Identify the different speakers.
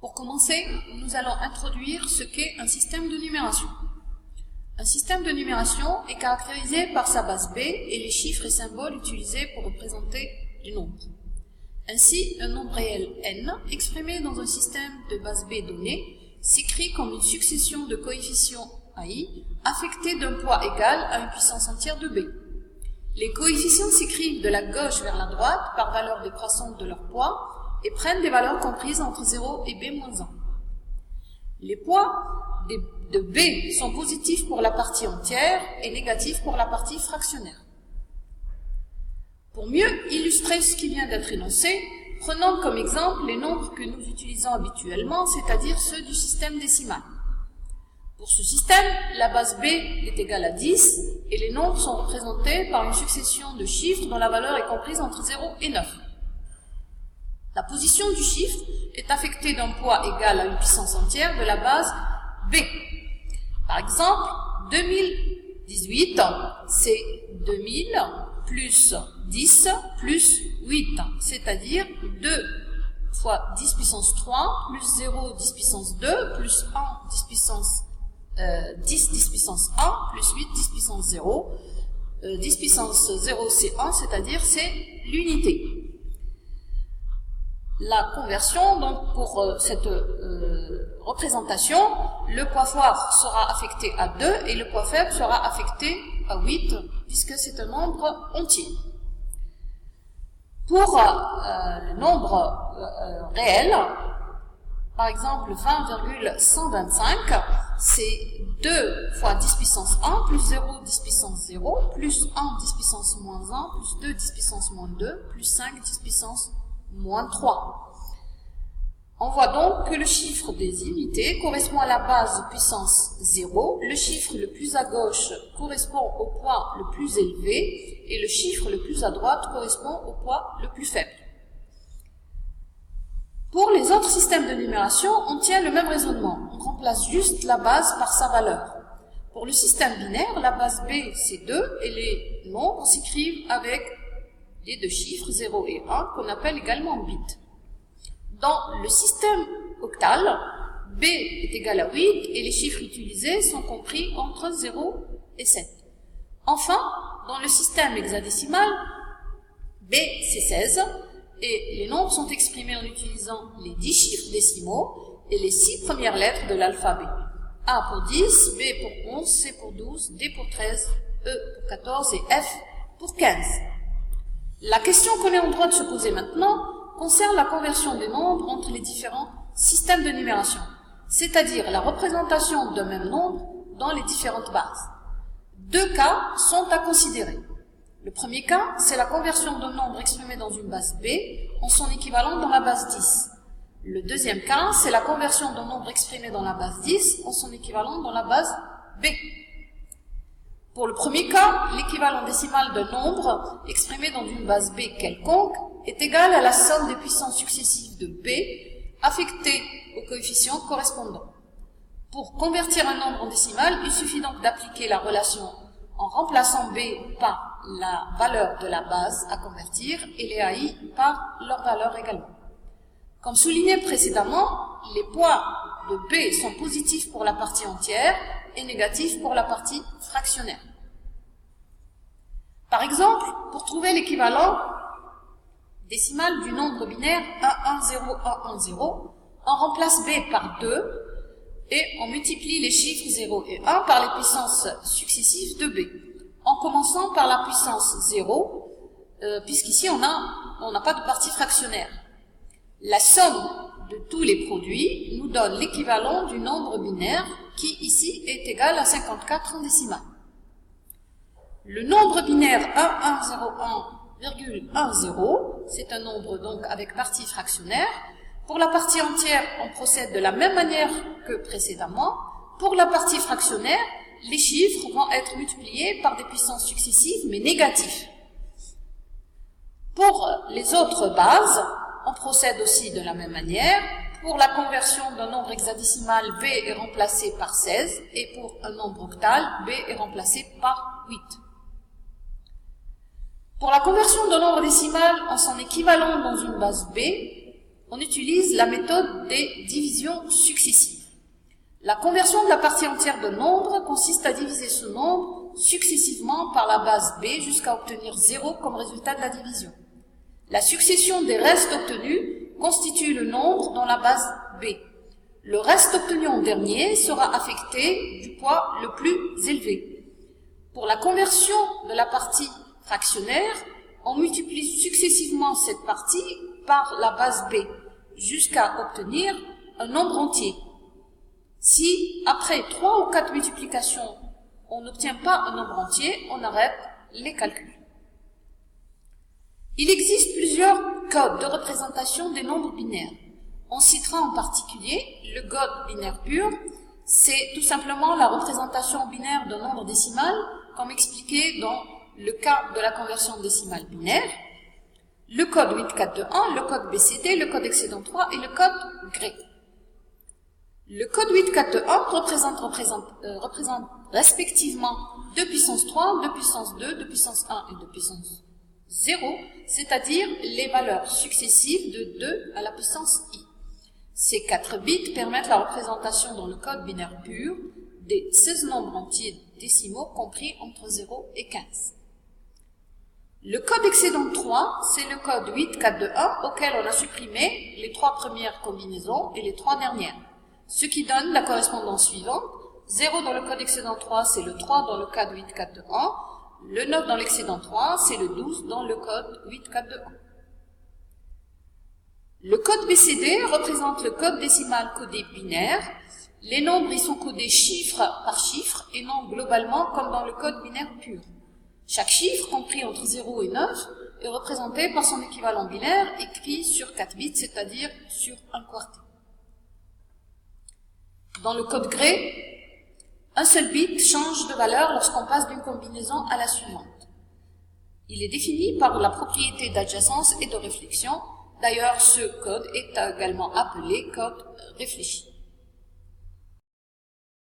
Speaker 1: Pour commencer, nous allons introduire ce qu'est un système de numération. Un système de numération est caractérisé par sa base B et les chiffres et symboles utilisés pour représenter les nombres. Ainsi, un nombre réel n, exprimé dans un système de base B donné, s'écrit comme une succession de coefficients AI affectés d'un poids égal à une puissance entière de B. Les coefficients s'écrivent de la gauche vers la droite par valeur décroissante de leur poids et prennent des valeurs comprises entre 0 et B-1. Les poids de B sont positifs pour la partie entière et négatifs pour la partie fractionnaire. Pour mieux illustrer ce qui vient d'être énoncé, prenons comme exemple les nombres que nous utilisons habituellement, c'est-à-dire ceux du système décimal. Pour ce système, la base B est égale à 10 et les nombres sont représentés par une succession de chiffres dont la valeur est comprise entre 0 et 9. La position du chiffre est affectée d'un poids égal à une puissance entière de la base B. Par exemple, 2018, c'est 2000 plus 10 plus 8, c'est-à-dire 2 fois 10 puissance 3 plus 0 10 puissance 2 plus 1 10 puissance 10 10 puissance 1 plus 8 10 puissance 0. 10 puissance 0 c'est 1, c'est-à-dire c'est l'unité. La conversion, donc pour cette représentation, le poids fort sera affecté à 2 et le poids faible sera affecté à 8 puisque c'est un nombre entier. Pour le nombre réel, par exemple 20,125, c'est 2 fois 10 puissance 1 plus 0 10 puissance 0 plus 1 10 puissance moins 1 plus 2 10 puissance moins 2 plus 5 10 puissance moins 3. On voit donc que le chiffre des unités correspond à la base puissance 0, le chiffre le plus à gauche correspond au poids le plus élevé et le chiffre le plus à droite correspond au poids le plus faible. Pour les autres systèmes de numération, on tient le même raisonnement, on remplace juste la base par sa valeur. Pour le système binaire, la base B c'est 2 et les nombres s'écrivent avec les deux chiffres 0 et 1 qu'on appelle également bits. Dans le système octal, B est égal à 8 et les chiffres utilisés sont compris entre 0 et 7. Enfin, dans le système hexadécimal, B c'est 16 et les nombres sont exprimés en utilisant les 10 chiffres décimaux et les 6 premières lettres de l'alphabet. A pour 10, B pour 11, C pour 12, D pour 13, E pour 14 et F pour 15. La question qu'on est en droit de se poser maintenant concerne la conversion des nombres entre les différents systèmes de numération, c'est-à-dire la représentation d'un même nombre dans les différentes bases. Deux cas sont à considérer. Le premier cas, c'est la conversion d'un nombre exprimé dans une base B en son équivalent dans la base 10. Le deuxième cas, c'est la conversion d'un nombre exprimé dans la base 10 en son équivalent dans la base B. Pour le premier cas, l'équivalent décimal d'un nombre exprimé dans une base B quelconque est égal à la somme des puissances successives de B affectées au coefficient correspondant. Pour convertir un nombre en décimal, il suffit donc d'appliquer la relation en remplaçant B par la valeur de la base à convertir et les AI par leur valeur également. Comme souligné précédemment, les poids de B sont positifs pour la partie entière et négatifs pour la partie fractionnaire. Par exemple, pour trouver l'équivalent décimal du nombre binaire 1101110, on remplace B par 2 et on multiplie les chiffres 0 et 1 par les puissances successives de B, en commençant par la puissance 0, puisqu'ici on n'a pas de partie fractionnaire. La somme de tous les produits nous donne l'équivalent du nombre binaire qui ici est égal à 54 en décimal. Le nombre binaire 1101,10, c'est un nombre donc avec partie fractionnaire. Pour la partie entière, on procède de la même manière que précédemment. Pour la partie fractionnaire, les chiffres vont être multipliés par des puissances successives mais négatives. Pour les autres bases, on procède aussi de la même manière. Pour la conversion d'un nombre hexadécimal, B est remplacé par 16 et pour un nombre octal, B est remplacé par 8. Pour la conversion d'un nombre décimal en son équivalent dans une base B, on utilise la méthode des divisions successives. La conversion de la partie entière d'un nombre consiste à diviser ce nombre successivement par la base b jusqu'à obtenir 0 comme résultat de la division. La succession des restes obtenus constitue le nombre dans la base b. Le reste obtenu en dernier sera affecté du poids le plus élevé. Pour la conversion de la partie fractionnaire, on multiplie successivement cette partie par la base b jusqu'à obtenir un nombre entier. Si, après 3 ou 4 multiplications, on n'obtient pas un nombre entier, on arrête les calculs. Il existe plusieurs codes de représentation des nombres binaires. On citera en particulier le code binaire pur. C'est tout simplement la représentation binaire d'un nombre décimal, comme expliqué dans le cas de la conversion décimale binaire. Le code 8421, le code BCD, le code excédent 3 et le code gré. Le code 8421 représente respectivement 2 puissance 3, 2 puissance 2, 2 puissance 1 et 2 puissance 0, c'est-à-dire les valeurs successives de 2 à la puissance i. Ces 4 bits permettent la représentation dans le code binaire pur des 16 nombres entiers décimaux compris entre 0 et 15. Le code excédent 3, c'est le code 8421 auquel on a supprimé les 3 premières combinaisons et les 3 dernières, ce qui donne la correspondance suivante. 0 dans le code excédent 3, c'est le 3 dans le code 8421. Le 9 dans l'excédent 3, c'est le 12 dans le code 8421. Le code BCD représente le code décimal codé binaire. Les nombres y sont codés chiffre par chiffre et non globalement comme dans le code binaire pur. Chaque chiffre, compris entre 0 et 9, est représenté par son équivalent binaire écrit sur 4 bits, c'est-à-dire sur un quartet. Dans le code gré, un seul bit change de valeur lorsqu'on passe d'une combinaison à la suivante. Il est défini par la propriété d'adjacence et de réflexion. D'ailleurs, ce code est également appelé code réfléchi.